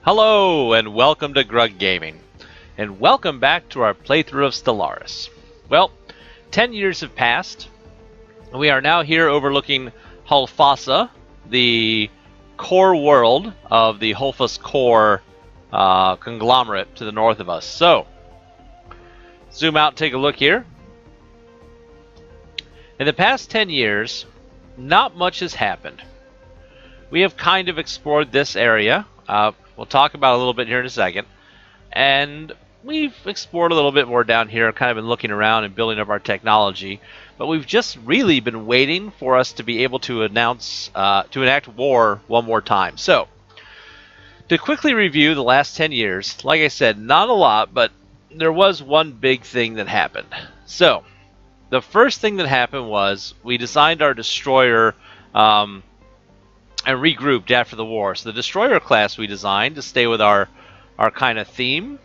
Hello and welcome to Grug Gaming, and welcome back to our playthrough of Stellaris. Well, 10 years have passed, and we are now here overlooking Hulfassa, the core world of the Hulfassa core conglomerate to the north of us. So, zoom out and take a look here. In the past 10 years, not much has happened. We have kind of explored this area. We'll talk about it a little bit here in a second. And we've explored a little bit more down here, kind of been looking around and building up our technology. But we've just really been waiting for us to be able to enact war one more time. So, to quickly review the last 10 years, like I said, not a lot, but there was one big thing that happened. So, the first thing that happened was we designed our destroyer and regrouped after the war. So the destroyer class we designed to stay with our kind of theme.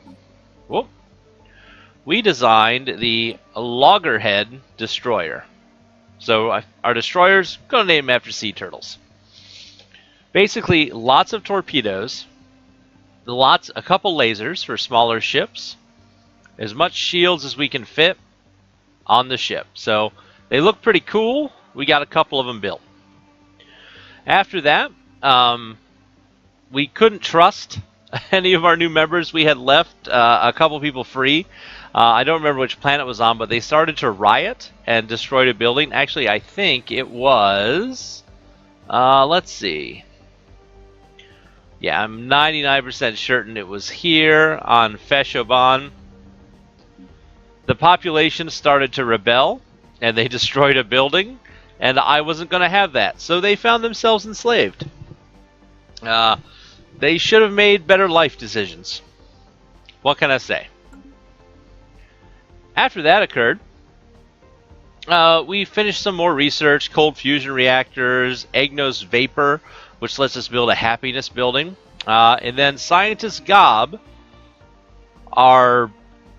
Whoop. We designed the loggerhead destroyer. So our destroyer's going to name them after sea turtles. Basically, lots of torpedoes, a couple lasers for smaller ships, as much shields as we can fit on the ship. So they look pretty cool. We got a couple of them built. After that, we couldn't trust any of our new members. We had left a couple people free. I don't remember which planet it was on, but they started to riot and destroyed a building. Actually, I think it was... let's see. Yeah, I'm 99% certain it was here on Feshoban. The population started to rebel, and they destroyed a building. And I wasn't going to have that. So they found themselves enslaved. They should have made better life decisions. What can I say? After that occurred, we finished some more research. Cold fusion reactors, Agnos vapor, which lets us build a happiness building. And then Scientist Gob, one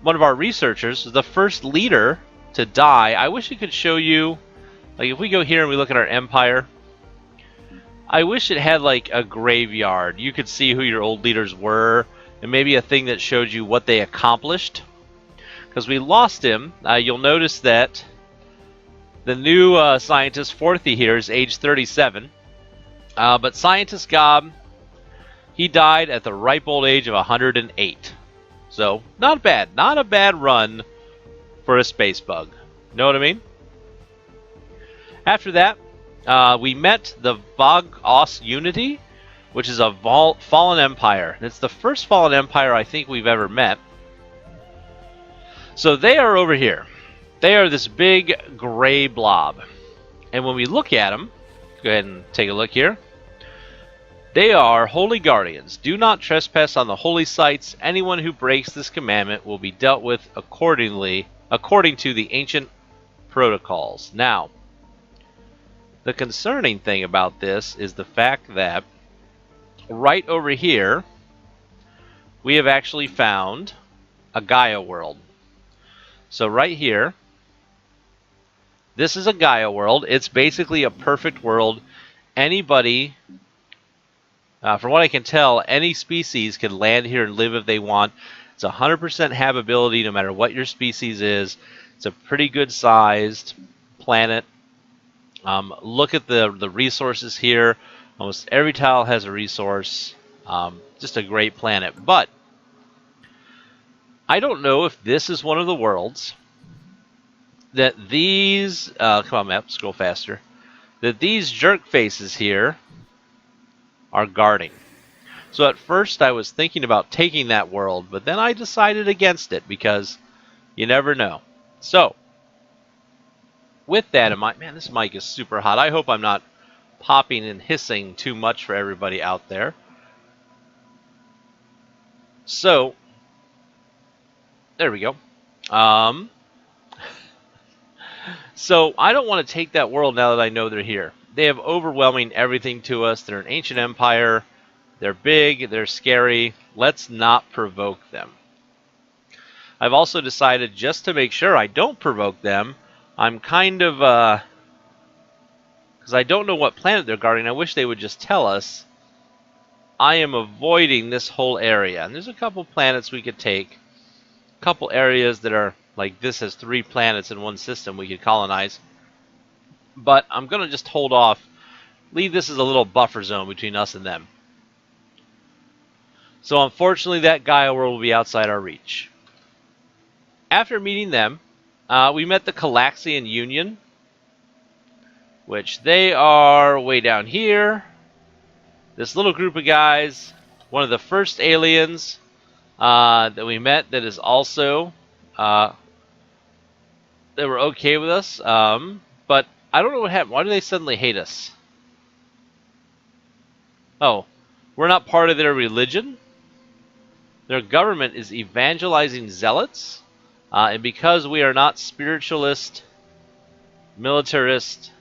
of our researchers, was the first leader to die. I wish I could show you... Like, if we go here and we look at our empire, I wish it had, like, a graveyard. You could see who your old leaders were, and maybe a thing that showed you what they accomplished. Because we lost him. You'll notice that the new scientist, Forthy here, is age 37. But Scientist Gob, he died at the ripe old age of 108. So, not bad. Not a bad run for a space bug. Know what I mean? After that, we met the Vog-Os Unity, which is a fallen empire. It's the first fallen empire I think we've ever met. So they are over here. They are this big gray blob. And when we look at them, go ahead and take a look here. They are holy guardians. Do not trespass on the holy sites. Anyone who breaks this commandment will be dealt with according to the ancient protocols. Now, the concerning thing about this is the fact that right over here, we have actually found a Gaia world. So right here, this is a Gaia world. It's basically a perfect world. Anybody, from what I can tell, any species can land here and live if they want. It's 100% habitability no matter what your species is. It's a pretty good sized planet. Look at the resources here. Almost every tile has a resource. Just a great planet. But I don't know if this is one of the worlds that these... come on, map, scroll faster. That these jerk faces here are guarding. So at first I was thinking about taking that world, but then I decided against it because you never know. So, with that in mind, man, this mic is super hot. I hope I'm not popping and hissing too much for everybody out there. So, there we go. So, I don't want to take that world now that I know they're here. They have overwhelming everything to us. They're an ancient empire. They're big. They're scary. Let's not provoke them. I've also decided, just to make sure I don't provoke them, I'm kind of, because I don't know what planet they're guarding. I wish they would just tell us. I am avoiding this whole area. And there's a couple planets we could take. A couple areas that are like this has 3 planets in one system we could colonize. But I'm going to just hold off. Leave this as a little buffer zone between us and them. So unfortunately, that Gaia world will be outside our reach. After meeting them, we met the Calaxian Union, which they are way down here. This little group of guys, one of the first aliens that we met that is also, they were okay with us, but I don't know what happened. Why do they suddenly hate us? Oh, we're not part of their religion? Their government is evangelizing zealots, and because we are not spiritualist, militarist,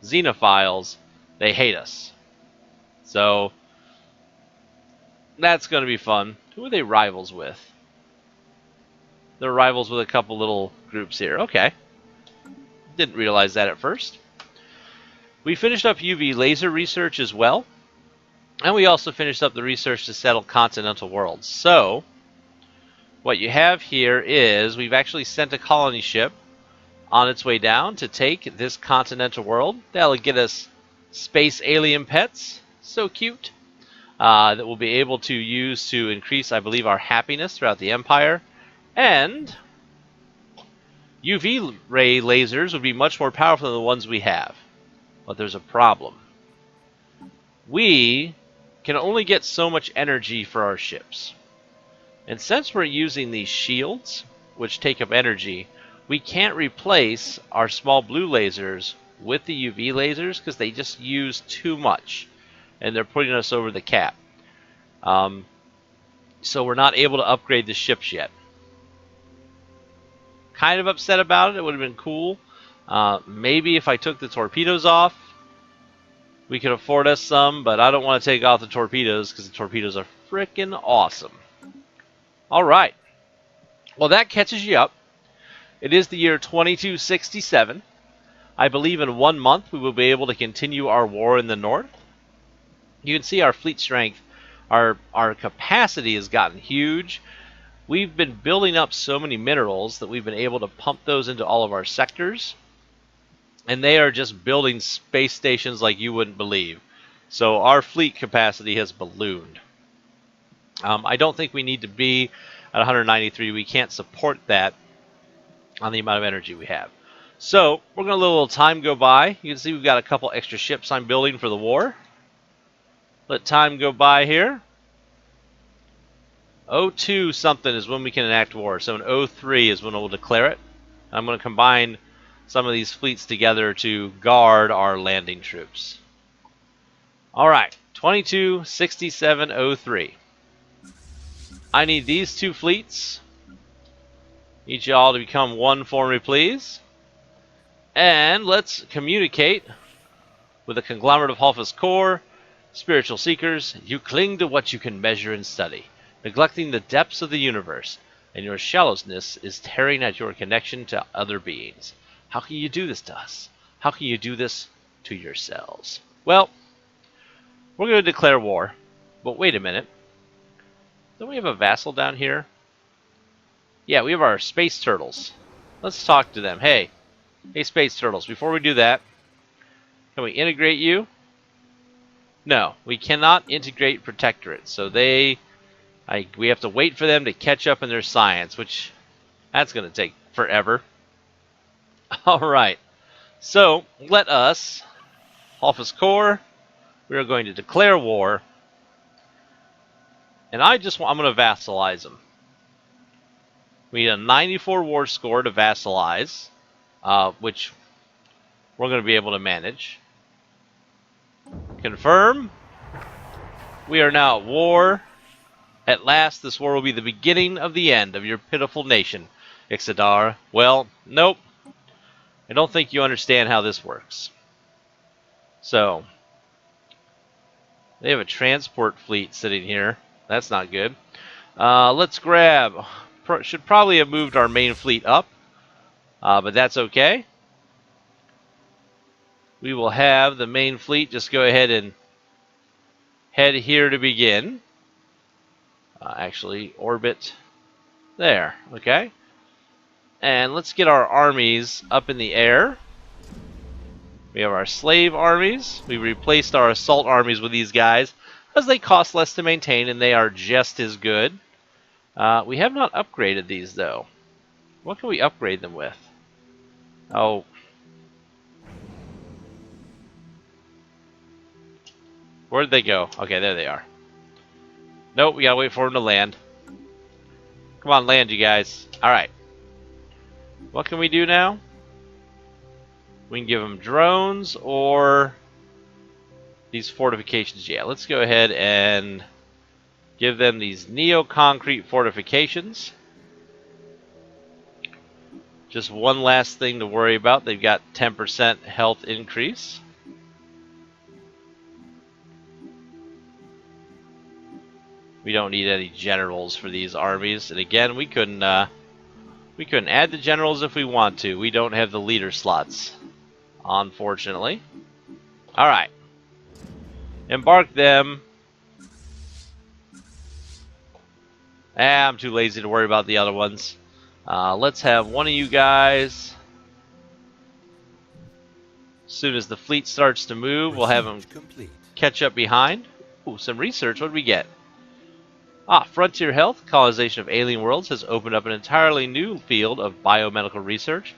xenophiles, they hate us. So, that's going to be fun. Who are they rivals with? They're rivals with a couple little groups here. Okay. Didn't realize that at first. We finished up UV laser research as well. And we also finished up the research to settle continental worlds. So, what you have here is we've actually sent a colony ship on its way down to take this continental world. That'll get us space alien pets. So cute. That we'll be able to use to increase, I believe, our happiness throughout the Empire. And UV ray lasers would be much more powerful than the ones we have. But there's a problem. We can only get so much energy for our ships. And since we're using these shields, which take up energy, we can't replace our small blue lasers with the UV lasers because they just use too much. And they're putting us over the cap. So we're not able to upgrade the ships yet. Kind of upset about it. It would have been cool. Maybe if I took the torpedoes off, we could afford us some, but I don't want to take off the torpedoes because the torpedoes are freaking awesome. Alright. Well, that catches you up. It is the year 2267. I believe in 1 month we will be able to continue our war in the north. You can see our fleet strength, our capacity has gotten huge. We've been building up so many minerals that we've been able to pump those into all of our sectors. And they are just building space stations like you wouldn't believe. So our fleet capacity has ballooned. I don't think we need to be at 193. We can't support that on the amount of energy we have. So we're going to let a little time go by. You can see we've got a couple extra ships I'm building for the war. Let time go by here. 02 something is when we can enact war. So in 03 is when we'll declare it. I'm going to combine some of these fleets together to guard our landing troops. Alright, 226703. I need these 2 fleets. Need y'all to become one for me, please. And let's communicate with a conglomerate of Hulfassa core. Spiritual seekers, you cling to what you can measure and study, neglecting the depths of the universe, and your shallowness is tearing at your connection to other beings. How can you do this to us? How can you do this to yourselves? Well, we're going to declare war. But wait a minute. Don't we have a vassal down here? Yeah, we have our space turtles. Let's talk to them. Hey, space turtles, before we do that, can we integrate you? No, we cannot integrate protectorates. So we have to wait for them to catch up in their science, which that's going to take forever. Alright, so let us, Hulfassa core, we are going to declare war, and I'm going to vassalize them. We need a 94 war score to vassalize, which we're going to be able to manage. Confirm. We are now at war. At last, this war will be the beginning of the end of your pitiful nation, Ixadar. Well, nope. I don't think you understand how this works. So, they have a transport fleet sitting here. That's not good. Let's grab... Should probably have moved our main fleet up. But that's okay. We will have the main fleet just go ahead and head here to begin. Actually, orbit there. Okay. And let's get our armies up in the air. We have our slave armies. We replaced our assault armies with these guys because they cost less to maintain and they are just as good. We have not upgraded these though. What can we upgrade them with? Oh. Where did they go? Okay, there they are. Nope, we gotta wait for them to land. Come on, land you guys. Alright. What can we do now? We can give them drones or these fortifications. Yeah, let's go ahead and give them these neo-concrete fortifications. Just one last thing to worry about. They've got 10% health increase. We don't need any generals for these armies. And again, we couldn't add the generals if we want to. We don't have the leader slots, unfortunately. Alright. Embark them. I'm too lazy to worry about the other ones. Let's have one of you guys. As soon as the fleet starts to move, we'll have them catch up behind. Ooh, some research. What do we get? Frontier Health, colonization of alien worlds, has opened up an entirely new field of biomedical research.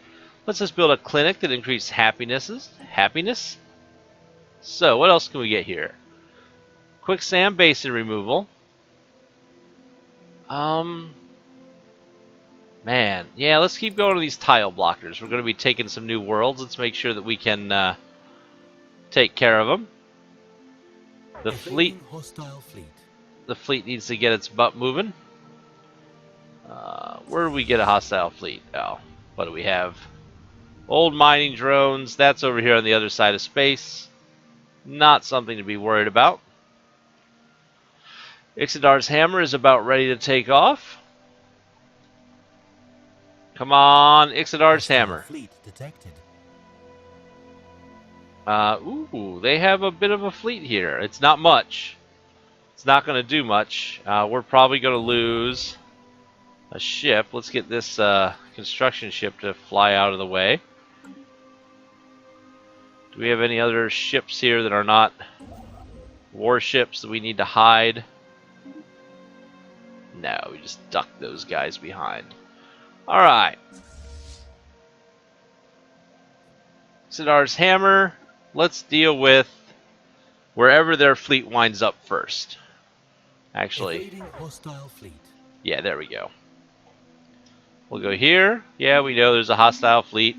Let's just build a clinic that increases happiness. So, what else can we get here? Quicksand basin removal. Man, yeah, let's keep going to these tile blockers. We're going to be taking some new worlds. Let's make sure that we can take care of them. The fleet. The fleet needs to get its butt moving. Where do we get a hostile fleet? Oh, what do we have? Old mining drones. That's over here on the other side of space. Not something to be worried about. Ixadar's hammer is about ready to take off. Come on, Ixadar's hammer. Fleet detected. Ooh, they have a bit of a fleet here. It's not much. It's not going to do much. We're probably going to lose a ship. Let's get this construction ship to fly out of the way. Do we have any other ships here that are not warships that we need to hide? No, we just duck those guys behind. Alright. Sidar's hammer. Let's deal with wherever their fleet winds up first. Actually, hostile fleet. Yeah, there we go. We'll go here. Yeah, we know there's a hostile fleet.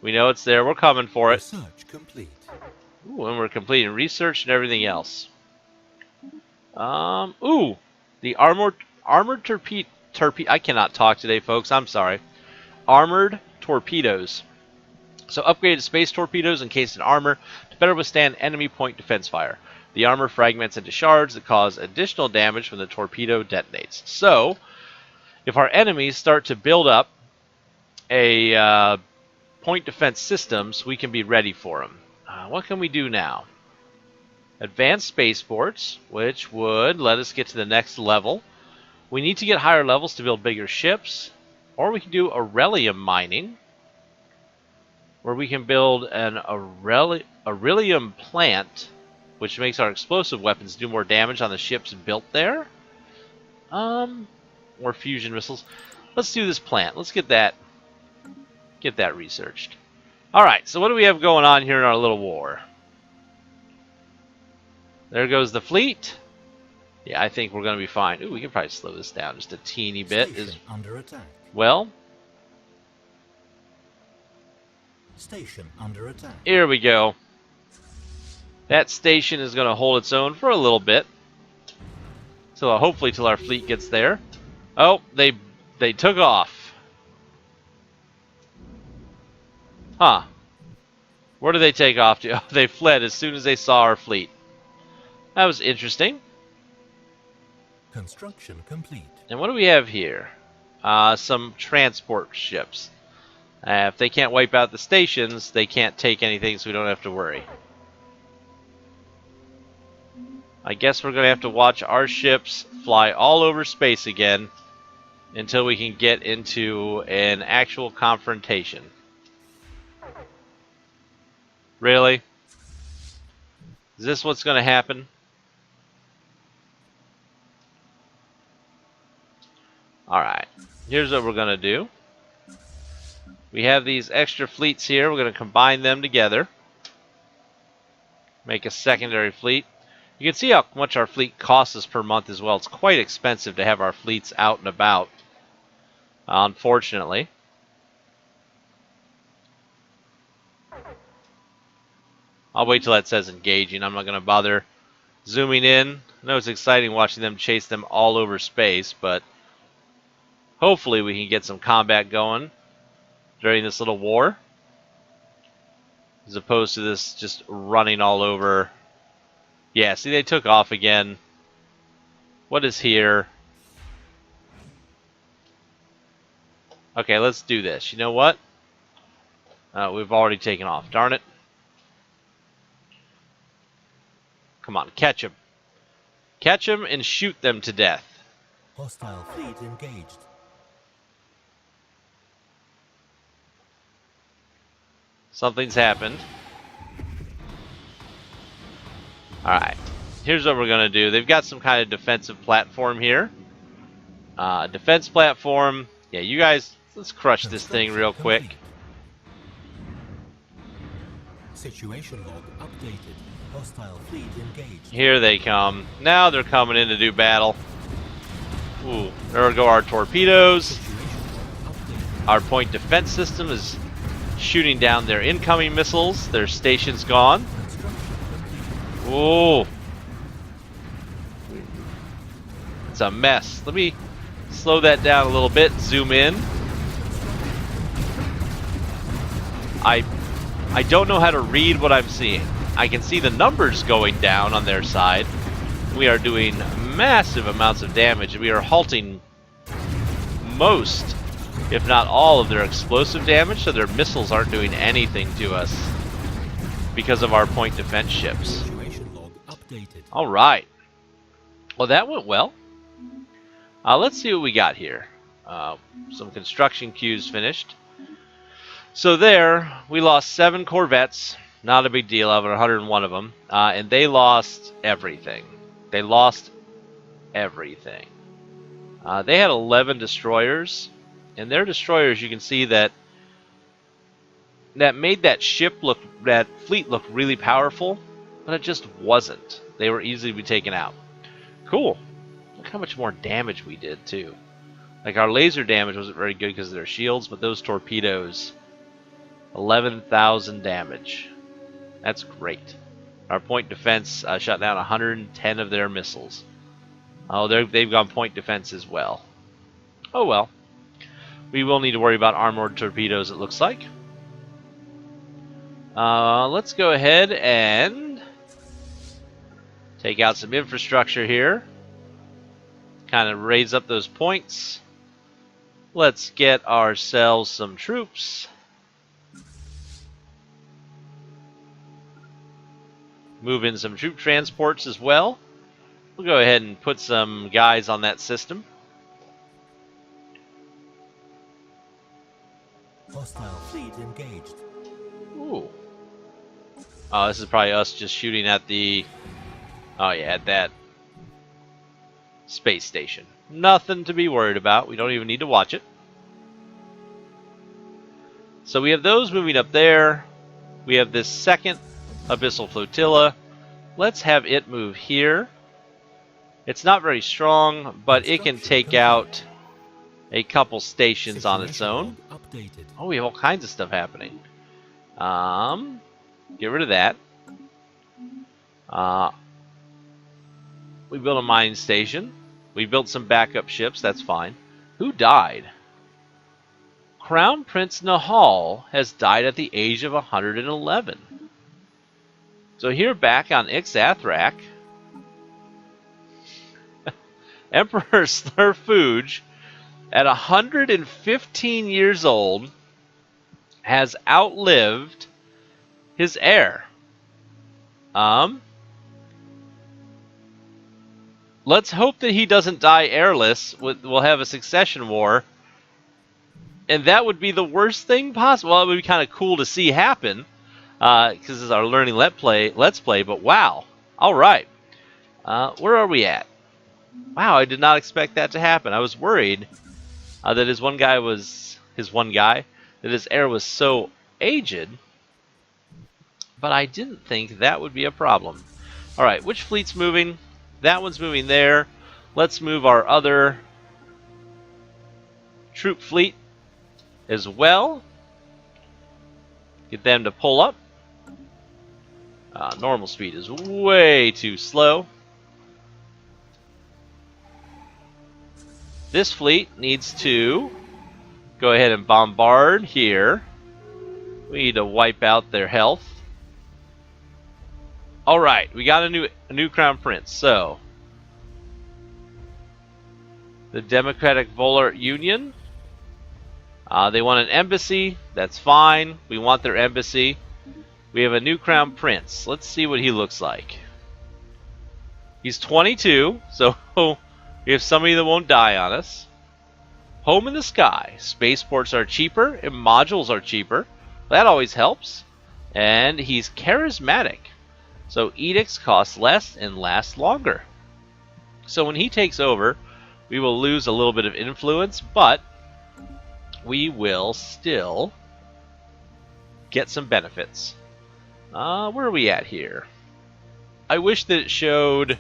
We know it's there. We're coming for it. Research complete. Ooh, and we're completing research and everything else. Ooh, the armored torpedo. I cannot talk today, folks. I'm sorry. Armored torpedoes. So upgraded space torpedoes encased in armor to better withstand enemy point defense fire. The armor fragments into shards that cause additional damage when the torpedo detonates. So, if our enemies start to build up a point defense systems, we can be ready for them. What can we do now? Advanced spaceports, which would let us get to the next level. We need to get higher levels to build bigger ships. Or we can do Aurelium mining, where we can build an Aurelium plant, which makes our explosive weapons do more damage on the ships built there. Or fusion missiles. Let's do this plant. Let's get that researched. Alright, so what do we have going on here in our little war? There goes the fleet. Yeah, I think we're going to be fine. Ooh, we can probably slow this down just a teeny bit. Under attack. Well, station under attack. Here we go. That station is going to hold its own for a little bit. So hopefully till our fleet gets there. Oh, they took off. Huh. Where did they take off to? Oh, they fled as soon as they saw our fleet. That was interesting. Construction complete. And what do we have here? Some transport ships. If they can't wipe out the stations, they can't take anything, so we don't have to worry. I guess we're going to have to watch our ships fly all over space again until we can get into an actual confrontation. Really? Is this what's going to happen? Alright, here's what we're going to do. We have these extra fleets here. We're going to combine them together. Make a secondary fleet. You can see how much our fleet costs us per month as well. It's quite expensive to have our fleets out and about, unfortunately. I'll wait till that says engaging. I'm not going to bother zooming in. I know it's exciting watching them chase them all over space, but hopefully we can get some combat going during this little war, as opposed to this just running all over. Yeah, see, they took off again. What is here? Okay, let's do this. You know what? We've already taken off. Darn it. Come on, catch them. Catch them and shoot them to death. Hostile fleet engaged. Something's happened. Alright. Here's what we're going to do. They've got some kind of defensive platform here. Defense platform. Yeah, you guys, let's crush this thing real quick. Situation log updated. Hostile fleet engaged. Here they come. Now they're coming in to do battle. Ooh, there go our torpedoes. Our point defense system is shooting down their incoming missiles. Their station's gone. Ooh. It's a mess. Let me slow that down a little bit. Zoom in. I don't know how to read what I'm seeing. I can see the numbers going down on their side. We are doing massive amounts of damage. We are halting most, if not all, of their explosive damage, so their missiles aren't doing anything to us because of our point defense ships. Alright. Well, that went well. Let's see what we got here. Some construction queues finished. So there, we lost 7 corvettes. Not a big deal, out of 101 of them. And they lost everything. They lost everything. They had 11 destroyers. And their destroyers, you can see that made that fleet look really powerful, but it just wasn't. They were easily to be taken out. Cool. Look how much more damage we did, too. Like, our laser damage wasn't very good because of their shields, but those torpedoes, 11,000 damage. That's great. Our point defense shot down 110 of their missiles. Oh, they've gone point defense as well. Oh well. We will need to worry about armored torpedoes, it looks like. Let's go ahead and take out some infrastructure here. Kind of raise up those points. Let's get ourselves some troops. Move in some troop transports as well. We'll go ahead and put some guys on that system. Hostile fleet engaged. Ooh. Oh, this is probably us just shooting at the... Oh yeah, at that space station. Nothing to be worried about. We don't even need to watch it. So we have those moving up there. We have this second Abyssal Flotilla. Let's have it move here. It's not very strong, but it can take out a couple stations on its own. Oh, we have all kinds of stuff happening. Get rid of that. We built a mine station. We built some backup ships. That's fine. Who died? Crown Prince Nahal has died at the age of 111. So here back on Ixathrak, Emperor Slurfuge, at 115 years old, has outlived his heir. let's hope that he doesn't die airless. We'll have a succession war. And that would be the worst thing possible. Well, it would be kind of cool to see happen. Because it's our learning let's play. But wow. All right. Where are we at? Wow, I did not expect that to happen. I was worried that that his heir was so aged. But I didn't think that would be a problem. All right, which fleet's moving? That one's moving there. Let's move our other troop fleet as well. Get them to pull up. Normal speed is way too slow. This fleet needs to go ahead and bombard here. We need to wipe out their health. All right, we got a new crown prince. So the Democratic Volar Union. They want an embassy. That's fine. We want their embassy. We have a new crown prince. Let's see what he looks like. He's 22, so we have somebody that won't die on us. Home in the sky. Spaceports are cheaper and modules are cheaper. That always helps. And he's charismatic. So edicts cost less and last longer. So when he takes over, we will lose a little bit of influence, but we will still get some benefits. Where are we at here? I wish that it showed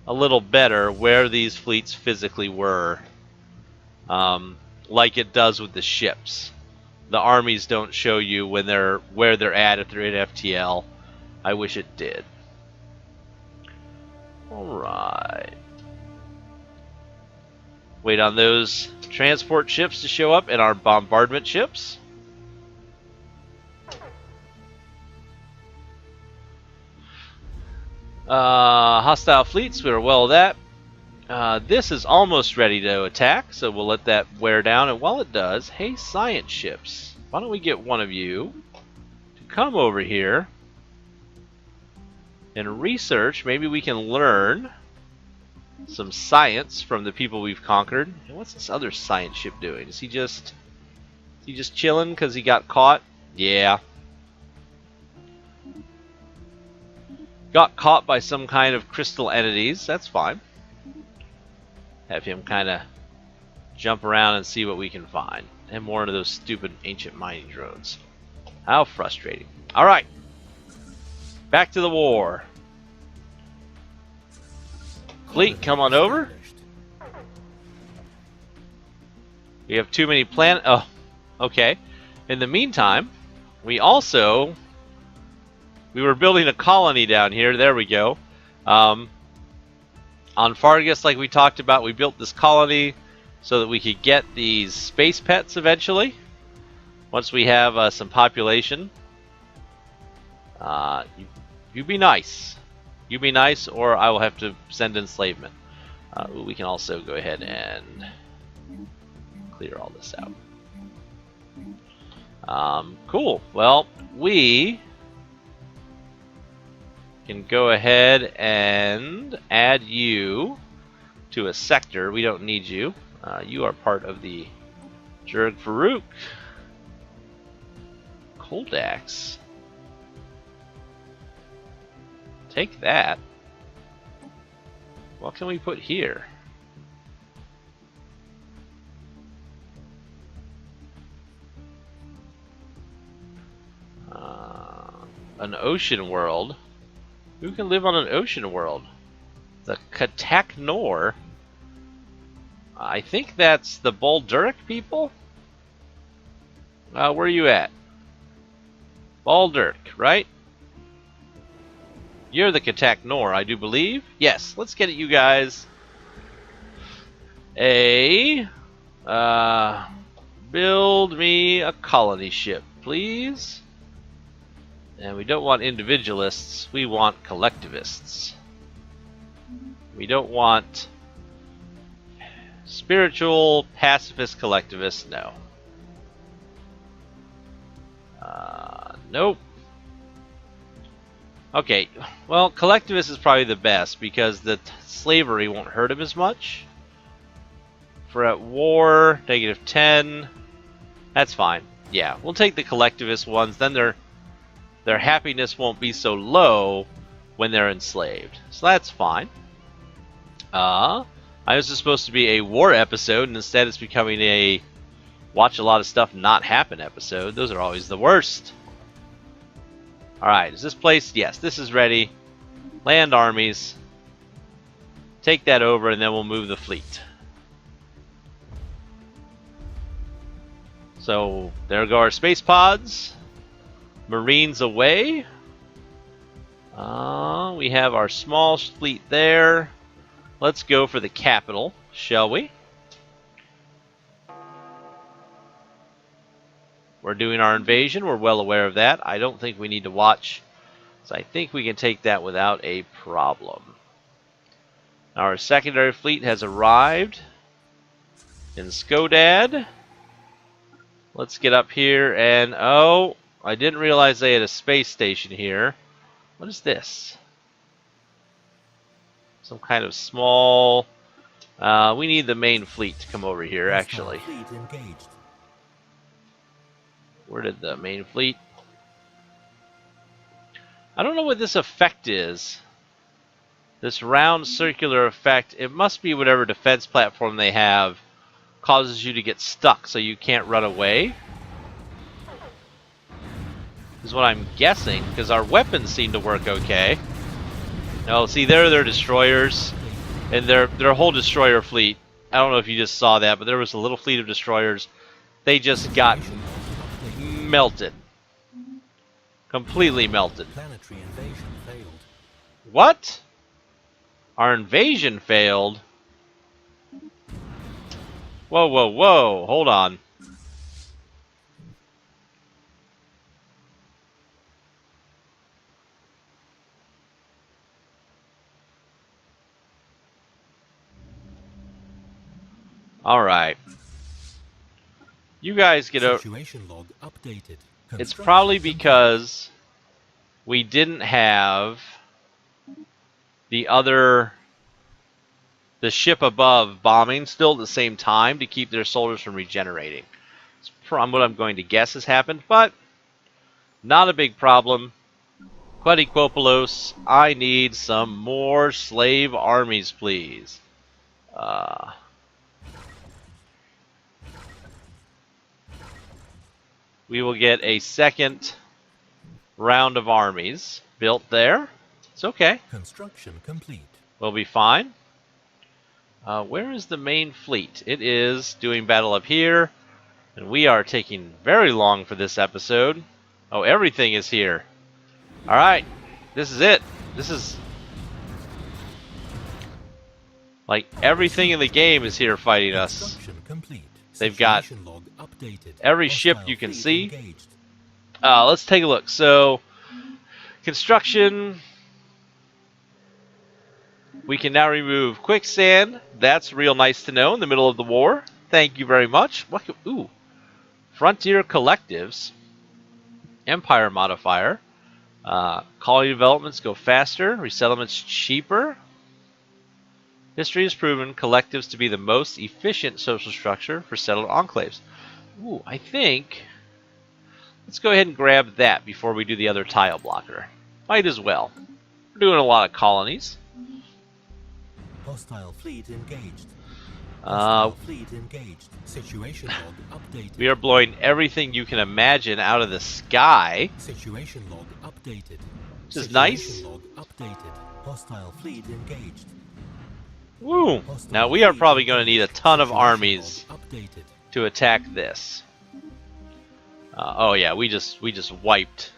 a little better where these fleets physically were, like it does with the ships. The armies don't show you when where they're at if they're in FTL. I wish it did. Alright. Wait on those transport ships to show up and our bombardment ships. Hostile fleets, we are well with that. This is almost ready to attack, so we'll let that wear down. And while it does, hey, science ships, why don't we get one of you to come over here and research? Maybe we can learn some science from the people we've conquered. And what's this other science ship doing? Is he just chilling because he got caught? Yeah. Got caught by some kind of crystal entities. That's fine. Have him kind of jump around and see what we can find. And more of those stupid ancient mining drones. How frustrating. Alright. Back to the war. Fleet, come on over. We have too many oh, okay. In the meantime, we were building a colony down here. There we go. On Fargus, like we talked about, we built this colony so that we could get these space pets eventually. Once we have some population. You be nice. You be nice, or I will have to send enslavement. We can also go ahead and clear all this out. Cool. Well, we can go ahead and add you to a sector. We don't need you. You are part of the Jurg Farouk. Coldax. Take that. What can we put here? An ocean world. Who can live on an ocean world? The Katak Nor. I think that's the Bolduric people. Where are you at? Baldurk, right? You're the Katak Nor, I do believe. Yes, let's get at you guys. Build me a colony ship, please. And we don't want individualists, we want collectivists. We don't want spiritual pacifist collectivists, no. Nope. Okay, well, collectivist is probably the best because the slavery won't hurt him as much. If we're at war, -10. That's fine. Yeah, we'll take the collectivist ones. Then their happiness won't be so low when they're enslaved. So that's fine. I was supposed to be a war episode, and instead it's becoming a watch a lot of stuff not happen episode. Those are always the worst. Alright, is this place? Yes, this is ready. Land armies. Take that over, and then we'll move the fleet. So, there go our space pods. Marines away. We have our small fleet there. Let's go for the capital, shall we? We're doing our invasion. We're well aware of that. I don't think we need to watch. So I think we can take that without a problem. Our secondary fleet has arrived in Skodad. Let's get up here and... oh, I didn't realize they had a space station here. What is this? Some kind of small... we need the main fleet to come over here, actually. Where did the main fleet... I don't know what this effect is. This round circular effect, it must be whatever defense platform they have causes you to get stuck so you can't run away. Is what I'm guessing, because our weapons seem to work okay. Oh, see, there are their destroyers, and their whole destroyer fleet. I don't know if you just saw that, but there was a little fleet of destroyers. They just got melted. Completely melted. Planetary invasion failed. What? Our invasion failed? Whoa, whoa, whoa. Hold on. Alright. You guys get over... Situation log updated. It's probably because we didn't have the ship above bombing still at the same time to keep their soldiers from regenerating. It's what I'm going to guess has happened, but not a big problem. Quediquopolos, I need some more slave armies, please. We will get a second round of armies built there. It's okay. Construction complete. We'll be fine. Where is the main fleet? It is doing battle up here, and we are taking very long for this episode. Oh, everything is here. Alright, this is it. This is... like, everything in the game is here fighting us. Construction complete. They've got Situation log updated. every ship Hostile you can fleet see. engaged. Let's take a look. So, construction. We can now remove quicksand. That's real nice to know in the middle of the war. Thank you very much. What? Ooh. Frontier collectives. Empire modifier. Colony developments go faster. Resettlements cheaper. History has proven collectives to be the most efficient social structure for settled enclaves. Ooh, I think... let's go ahead and grab that before we do the other tile blocker. Might as well. We're doing a lot of colonies. Hostile fleet engaged. Uh, Hostile fleet engaged. Situation log updated. we are blowing everything you can imagine out of the sky. Situation log updated. Which is nice. Situation log updated. Hostile fleet engaged. Woo! Hostile Now we are fleet probably going to need a engaged. ton of Situation armies log updated. to attack this. Oh yeah, we just wiped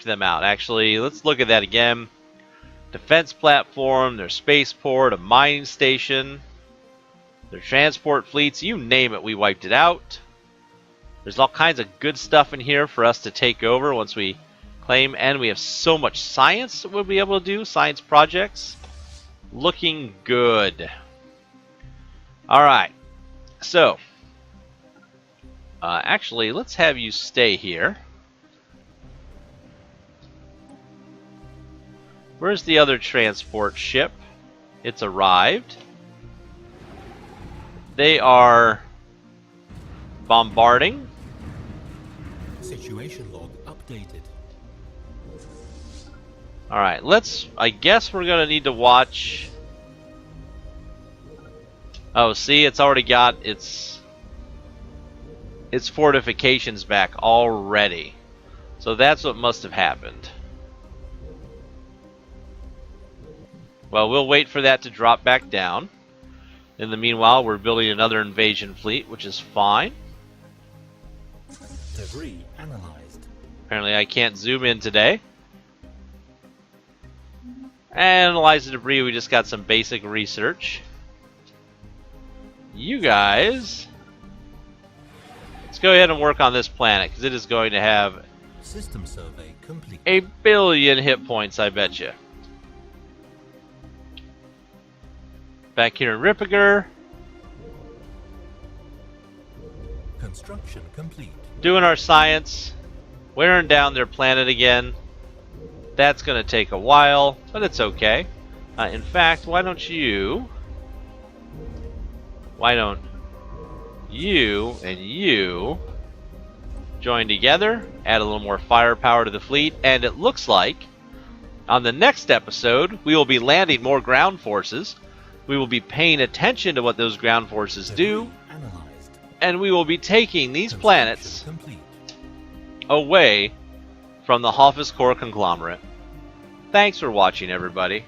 them out. Actually, let's look at that again. Defense platform, their spaceport, a mining station, their transport fleets, you name it, we wiped it out. There's all kinds of good stuff in here for us to take over once we claim, and we have so much science that we'll be able to do, science projects. Looking good. Alright, so actually, let's have you stay here. Where's the other transport ship? It's arrived. They are bombarding. Situation log updated. Alright, I guess we're gonna need to watch. Oh, see, it's already got its fortifications back already. So that's what must have happened. Well, we'll wait for that to drop back down. In the meanwhile, we're building another invasion fleet, which is fine. Debris analyzed. Apparently I can't zoom in today. Analyze the debris, we just got some basic research. You guys, let's go ahead and work on this planet, because it is going to have System survey complete. 1 billion hit points, I bet you. Back here in Rippiger, Construction complete. doing our science, wearing down their planet again. That's going to take a while, but it's okay. In fact, why don't you and you join together, add a little more firepower to the fleet, and it looks like on the next episode we will be landing more ground forces. We will be paying attention to what those ground forces do, Analyzed. and we will be taking these planets Complete. away from the Hulfassa core conglomerate. Thanks for watching, everybody.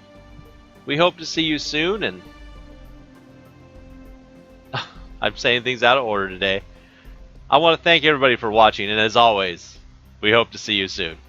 We hope to see you soon, and I'm saying things out of order today. I want to thank everybody for watching, and as always, we hope to see you soon.